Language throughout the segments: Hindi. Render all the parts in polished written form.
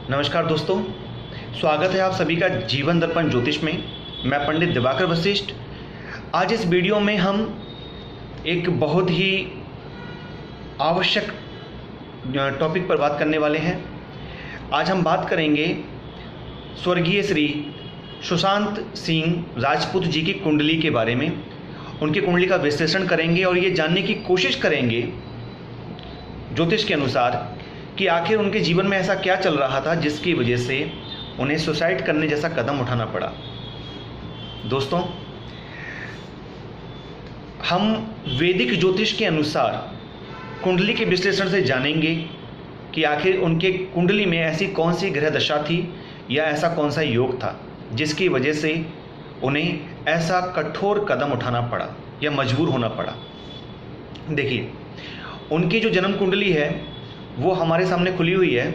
नमस्कार दोस्तों, स्वागत है आप सभी का जीवन दर्पण ज्योतिष में। मैं पंडित दिवाकर वशिष्ठ। आज इस वीडियो में हम एक बहुत ही आवश्यक टॉपिक पर बात करने वाले हैं। आज हम बात करेंगे स्वर्गीय श्री सुशांत सिंह राजपूत जी की कुंडली के बारे में। उनकी कुंडली का विश्लेषण करेंगे और ये जानने की कोशिश करेंगे ज्योतिष के अनुसार कि आखिर उनके जीवन में ऐसा क्या चल रहा था जिसकी वजह से उन्हें सुसाइड करने जैसा कदम उठाना पड़ा। दोस्तों, हम वैदिक ज्योतिष के अनुसार कुंडली के विश्लेषण से जानेंगे कि आखिर उनके कुंडली में ऐसी कौन सी ग्रह दशा थी या ऐसा कौन सा योग था जिसकी वजह से उन्हें ऐसा कठोर कदम उठाना पड़ा या मजबूर होना पड़ा। देखिए, उनकी जो जन्म कुंडली है वो हमारे सामने खुली हुई है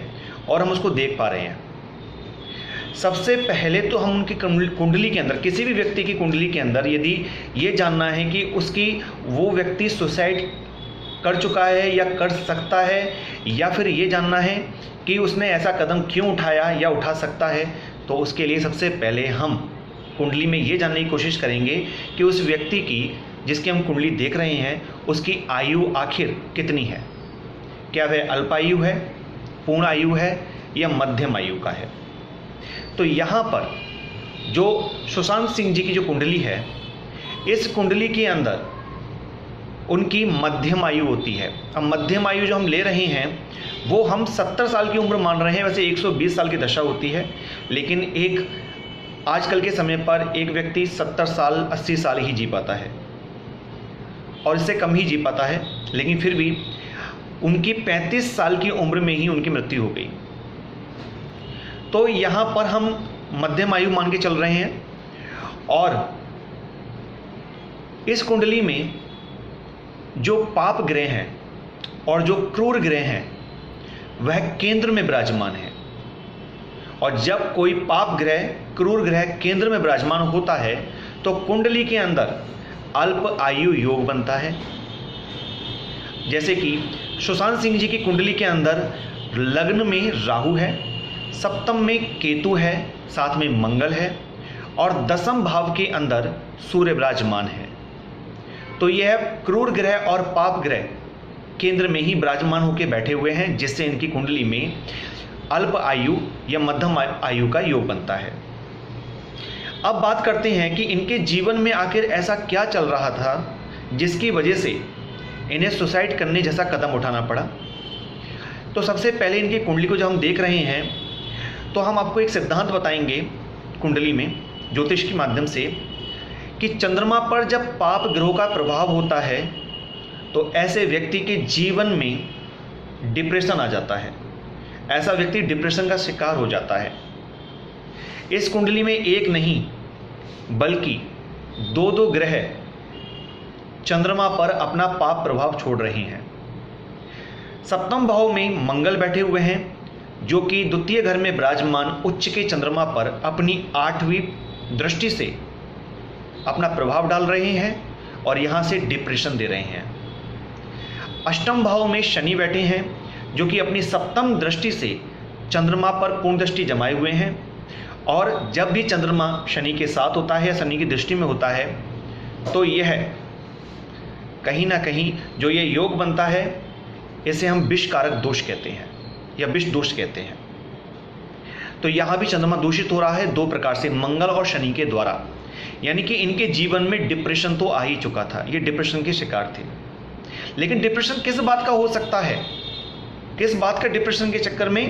और हम उसको देख पा रहे हैं। सबसे पहले तो हम उनकी कुंडली के अंदर, किसी भी व्यक्ति की कुंडली के अंदर यदि ये जानना है कि वो व्यक्ति सुसाइड कर चुका है या कर सकता है, या फिर ये जानना है कि उसने ऐसा कदम क्यों उठाया या उठा सकता है, तो उसके लिए सबसे पहले हम कुंडली में ये जानने की कोशिश करेंगे कि उस व्यक्ति की, जिसकी हम कुंडली देख रहे हैं, उसकी आयु आखिर कितनी है। क्या वह अल्पायु है, पूर्ण आयु है या मध्यम आयु का है। तो यहाँ पर जो सुशांत सिंह जी की जो कुंडली है, इस कुंडली के अंदर उनकी मध्यम आयु होती है। अब मध्यम आयु जो हम ले रहे हैं वो हम 70 साल की उम्र मान रहे हैं। वैसे 120 साल की दशा होती है, लेकिन आजकल के समय पर एक व्यक्ति 70 साल 80 साल ही जी पाता है और इससे कम ही जी पाता है। लेकिन फिर भी उनकी 35 साल की उम्र में ही उनकी मृत्यु हो गई। तो यहाँ पर हम मध्यम आयु मान के चल रहे हैं। और इस कुंडली में जो पाप ग्रह हैं और जो क्रूर ग्रह हैं वह केंद्र में विराजमान है। और जब कोई पाप ग्रह, क्रूर ग्रह केंद्र में विराजमान होता है तो कुंडली के अंदर अल्प आयु योग बनता है। जैसे कि सुशांत सिंह जी की कुंडली के अंदर लग्न में राहु है, सप्तम में केतु है, साथ में मंगल है और दसम भाव के अंदर सूर्य विराजमान है। तो यह क्रूर ग्रह और पाप ग्रह केंद्र में ही विराजमान होकर बैठे हुए हैं, जिससे इनकी कुंडली में अल्प आयु या मध्यम आयु का योग बनता है। अब बात करते हैं कि इनके जीवन में आखिर ऐसा क्या चल रहा था जिसकी वजह से इन्हें सुसाइड करने जैसा कदम उठाना पड़ा। तो सबसे पहले इनकी कुंडली को जब हम देख रहे हैं तो हम आपको एक सिद्धांत बताएंगे कुंडली में ज्योतिष के माध्यम से कि चंद्रमा पर जब पाप ग्रहों का प्रभाव होता है तो ऐसे व्यक्ति के जीवन में डिप्रेशन आ जाता है। ऐसा व्यक्ति डिप्रेशन का शिकार हो जाता है। इस कुंडली में एक नहीं बल्कि दो ग्रह चंद्रमा पर अपना पाप प्रभाव छोड़ रहे हैं। सप्तम भाव में मंगल बैठे हुए हैं, जो कि द्वितीय घर में विराजमान उच्च के चंद्रमा पर अपनी 8वीं दृष्टि से अपना प्रभाव डाल रहे हैं और यहाँ से डिप्रेशन दे रहे हैं। अष्टम भाव में शनि बैठे हैं, जो कि अपनी सप्तम दृष्टि से चंद्रमा पर पूर्ण दृष्टि जमाए हुए हैं। और जब भी चंद्रमा शनि के साथ होता है या शनि की दृष्टि में होता है तो यह कहीं ना कहीं जो ये योग बनता है, इसे हम विष कारक दोष कहते हैं या विष दोष कहते हैं। तो यहाँ भी चंद्रमा दूषित हो रहा है 2 प्रकार से, मंगल और शनि के द्वारा। यानी कि इनके जीवन में डिप्रेशन तो आ ही चुका था, ये डिप्रेशन के शिकार थे। लेकिन डिप्रेशन किस बात का हो सकता है, किस बात का डिप्रेशन के चक्कर में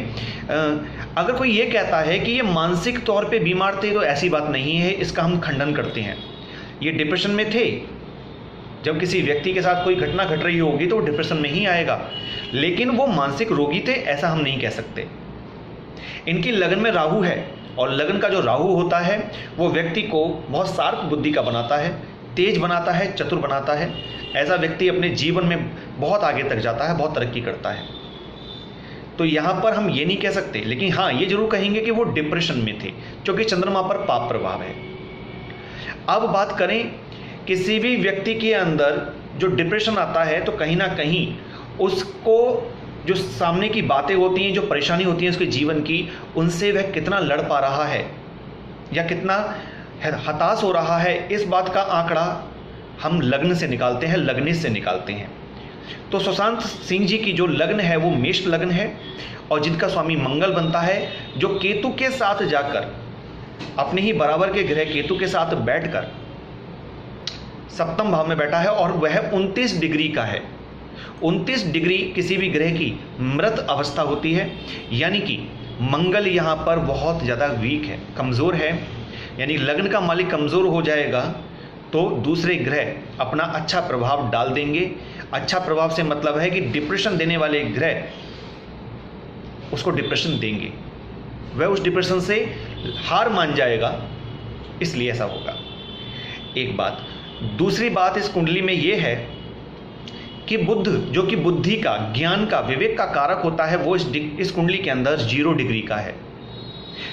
अगर कोई ये कहता है कि ये मानसिक तौर पे बीमार थे, तो ऐसी बात नहीं है, इसका हम खंडन करते हैं। ये डिप्रेशन में थे। जब किसी व्यक्ति के साथ कोई घटना घट रही होगी तो वो डिप्रेशन में ही आएगा, लेकिन वो मानसिक रोगी थे ऐसा हम नहीं कह सकते। इनकी लगन में राहु है और लगन का जो राहु होता है वो व्यक्ति को बहुत शार्प बुद्धि का बनाता है, तेज बनाता है, चतुर बनाता है। ऐसा व्यक्ति अपने जीवन में बहुत आगे तक जाता है, बहुत तरक्की करता है। तो यहाँ पर हम ये नहीं कह सकते, लेकिन हाँ ये जरूर कहेंगे कि वो डिप्रेशन में थे, क्योंकि चंद्रमा पर पाप प्रभाव है। अब बात करें किसी भी व्यक्ति के अंदर जो डिप्रेशन आता है तो कहीं ना कहीं उसको जो सामने की बातें होती हैं, जो परेशानी होती है उसके जीवन की, उनसे वह कितना लड़ पा रहा है या कितना हताश हो रहा है, इस बात का आंकड़ा हम लग्न से निकालते हैं, लग्निश से निकालते हैं। तो सुशांत सिंह जी की जो लग्न है वो मेष लग्न है और जिनका स्वामी मंगल बनता है, जो केतु के साथ जाकर अपने ही बराबर के ग्रह केतु के साथ बैठकर सप्तम भाव में बैठा है और वह 29 डिग्री का है। 29 डिग्री किसी भी ग्रह की मृत अवस्था होती है, यानी कि मंगल यहाँ पर बहुत ज़्यादा वीक है, कमज़ोर है। यानी लग्न का मालिक कमज़ोर हो जाएगा तो दूसरे ग्रह अपना अच्छा प्रभाव डाल देंगे। अच्छा प्रभाव से मतलब है कि डिप्रेशन देने वाले ग्रह उसको डिप्रेशन देंगे, वह उस डिप्रेशन से हार मान जाएगा, इसलिए ऐसा होगा। एक बात। दूसरी बात इस कुंडली में यह है कि बुध, जो कि बुद्धि का, ज्ञान का, विवेक का कारक होता है, वो इस कुंडली के अंदर 0 डिग्री का है।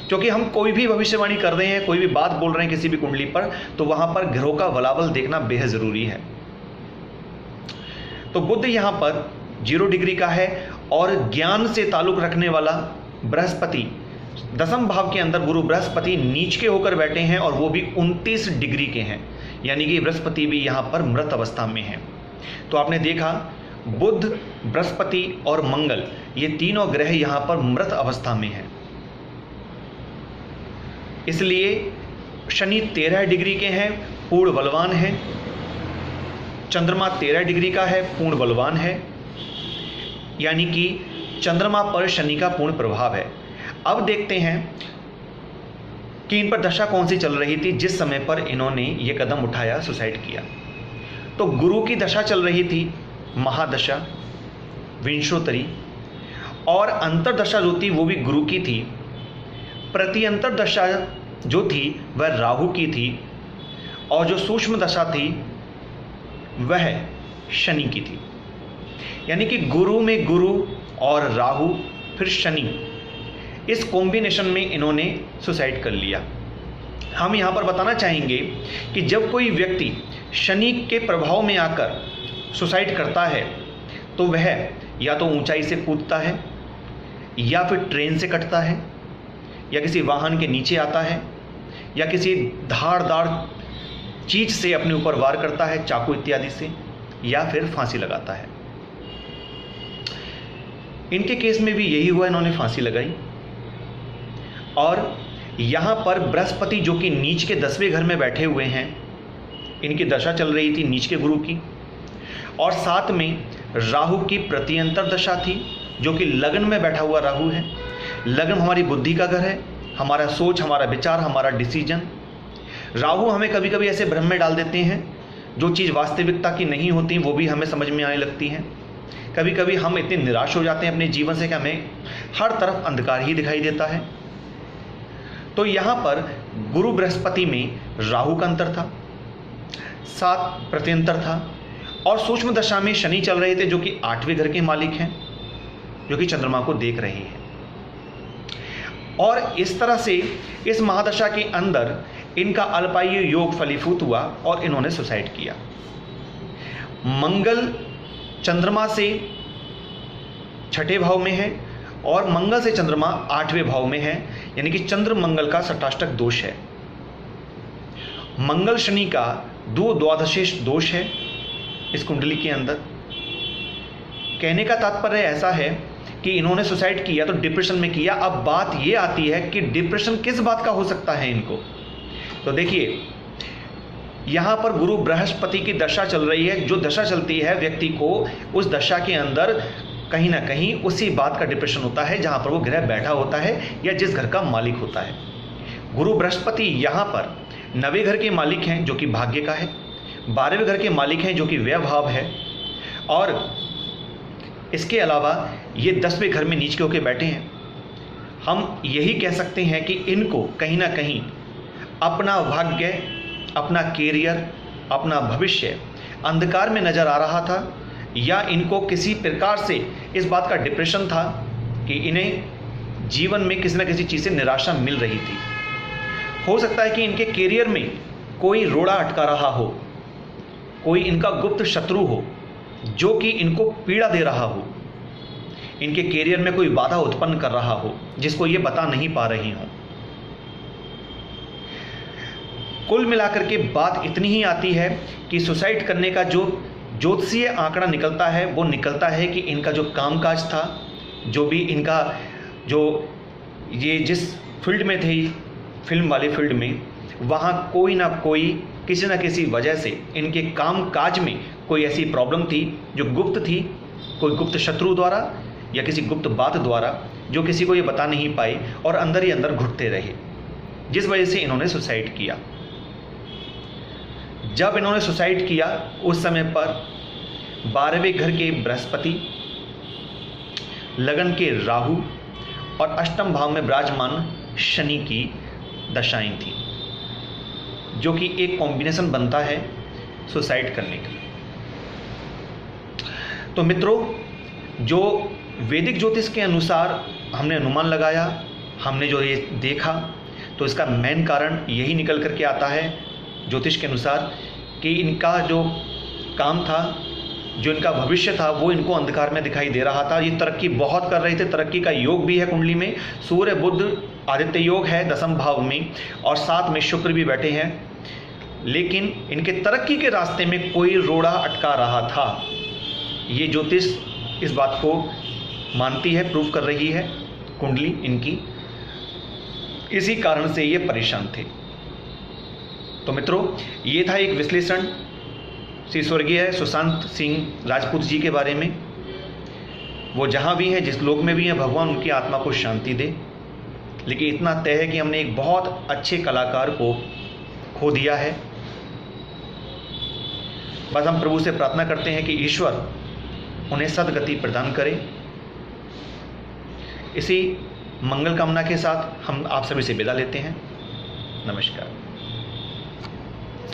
क्योंकि हम कोई भी भविष्यवाणी कर रहे हैं, कोई भी बात बोल रहे हैं किसी भी कुंडली पर, तो वहां पर ग्रहों का बलाबल देखना बेहद जरूरी है। तो बुध यहां पर 0 डिग्री का है और ज्ञान से ताल्लुक रखने वाला बृहस्पति, 10वें भाव के अंदर गुरु बृहस्पति नीच के होकर बैठे हैं और वो भी 29 डिग्री के हैं, यानी कि बृहस्पति भी यहां पर मृत अवस्था में है। तो आपने देखा बुध, बृहस्पति और मंगल, ये तीनों ग्रह यहां पर मृत अवस्था में हैं। इसलिए शनि 13 डिग्री के हैं, पूर्ण बलवान है। चंद्रमा 13 डिग्री का है, पूर्ण बलवान है, यानी कि चंद्रमा पर शनि का पूर्ण प्रभाव है। अब देखते हैं कि इन पर दशा कौन सी चल रही थी जिस समय पर इन्होंने ये कदम उठाया, सुसाइड किया। तो गुरु की दशा चल रही थी, महादशा, विंशोत्तरी, और अंतरदशा जो थी वो भी गुरु की थी। प्रत्यंतर दशा जो थी वह राहु की थी और जो सूक्ष्म दशा थी वह शनि की थी। यानी कि गुरु में गुरु और राहु फिर शनि, इस कॉम्बिनेशन में इन्होंने सुसाइड कर लिया। हम यहाँ पर बताना चाहेंगे कि जब कोई व्यक्ति शनि के प्रभाव में आकर सुसाइड करता है तो वह या तो ऊंचाई से कूदता है, या फिर ट्रेन से कटता है, या किसी वाहन के नीचे आता है, या किसी धारदार चीज से अपने ऊपर वार करता है, चाकू इत्यादि से, या फिर फांसी लगाता है। इनके केस में भी यही हुआ, इन्होंने फांसी लगाई। और यहाँ पर बृहस्पति जो कि नीच के 10वें घर में बैठे हुए हैं, इनकी दशा चल रही थी नीच के गुरु की, और साथ में राहु की प्रत्यंतर दशा थी जो कि लग्न में बैठा हुआ राहु है। लग्न हमारी बुद्धि का घर है, हमारा सोच, हमारा विचार, हमारा डिसीजन। राहु हमें कभी कभी ऐसे भ्रम में डाल देते हैं, जो चीज़ वास्तविकता की नहीं होती वो भी हमें समझ में आने लगती हैं। कभी कभी हम इतने निराश हो जाते हैं अपने जीवन से कि हमें हर तरफ अंधकार ही दिखाई देता है। तो यहाँ पर गुरु बृहस्पति में राहु का अंतर था, 7 प्रत्यंतर था, और सूक्ष्म दशा में शनि चल रहे थे जो कि 8वें घर के मालिक हैं, जो कि चंद्रमा को देख रहे हैं। और इस तरह से इस महादशा के अंदर इनका अल्पायु योग फलीभूत हुआ और इन्होंने सुसाइड किया। मंगल चंद्रमा से 6ठे भाव में है और मंगल से चंद्रमा 8वें भाव में है, यानी कि चंद्र मंगल का षटाष्टक दोष है। मंगल शनि का द्वादशेष दोष है इस कुंडली के अंदर। कहने का तात्पर्य ऐसा है कि इन्होंने सुसाइड किया तो डिप्रेशन में किया। अब बात यह आती है कि डिप्रेशन किस बात का हो सकता है इनको। तो देखिए, यहाँ पर गुरु बृहस्पति की दशा चल रही है। जो दशा चलती है, व्यक्ति को उस दशा के अंदर कहीं ना कहीं उसी बात का डिप्रेशन होता है जहाँ पर वो ग्रह बैठा होता है या जिस घर का मालिक होता है। गुरु बृहस्पति यहाँ पर 9वें घर के मालिक हैं जो कि भाग्य का है, 12वें घर के मालिक हैं जो कि व्यय भाव है, और इसके अलावा ये 10वें घर में नीच के होकर बैठे हैं। हम यही कह सकते हैं कि इनको कहीं ना कहीं अपना भाग्य, अपना कैरियर, अपना भविष्य अंधकार में नजर आ रहा था, या इनको किसी प्रकार से इस बात का डिप्रेशन था कि इन्हें जीवन में किसी न किसी चीज़ से निराशा मिल रही थी। हो सकता है कि इनके कैरियर में कोई रोड़ा अटका रहा हो, कोई इनका गुप्त शत्रु हो जो कि इनको पीड़ा दे रहा हो। इनके कैरियर में कोई बाधा उत्पन्न कर रहा हो जिसको ये बता नहीं पा रही हों। कुल मिलाकर के बात इतनी ही आती है कि सुसाइड करने का जो ज्योतिषीय आंकड़ा निकलता है वो निकलता है कि इनका जो कामकाज था, जो भी इनका जो ये जिस फील्ड में थे, फिल्म वाली फील्ड में, वहाँ कोई ना कोई किसी न किसी वजह से इनके काम काज में कोई ऐसी प्रॉब्लम थी जो गुप्त थी, कोई गुप्त शत्रु द्वारा या किसी गुप्त बात द्वारा जो किसी को ये बता नहीं पाई और अंदर ही अंदर घुटते रहे, जिस वजह से इन्होंने सुसाइड किया। जब इन्होंने सुसाइड किया उस समय पर 12वें घर के बृहस्पति, लगन के राहु और अष्टम भाव में विराजमान शनि की दशाएं थी, जो कि एक कॉम्बिनेशन बनता है सुसाइड करने का। तो मित्रों, जो वैदिक ज्योतिष के अनुसार हमने अनुमान लगाया, हमने जो ये देखा, तो इसका मेन कारण यही निकल करके आता है ज्योतिष के अनुसार कि इनका जो काम था, जो इनका भविष्य था, वो इनको अंधकार में दिखाई दे रहा था। ये तरक्की बहुत कर रहे थे, तरक्की का योग भी है कुंडली में, सूर्य बुध आदित्य योग है 10वें भाव में और साथ में शुक्र भी बैठे हैं, लेकिन इनके तरक्की के रास्ते में कोई रोड़ा अटका रहा था। ये ज्योतिष इस बात को मानती है, प्रूव कर रही है कुंडली इनकी, इसी कारण से ये परेशान थे। तो मित्रों, ये था एक विश्लेषण श्री स्वर्गीय सुशांत सिंह राजपूत जी के बारे में। वो जहाँ भी हैं, जिस लोक में भी हैं, भगवान उनकी आत्मा को शांति दे। लेकिन इतना तय है कि हमने एक बहुत अच्छे कलाकार को खो दिया है। बस हम प्रभु से प्रार्थना करते हैं कि ईश्वर उन्हें सद्गति प्रदान करे। इसी मंगल कामना के साथ हम आप सभी से विदा लेते हैं। नमस्कार।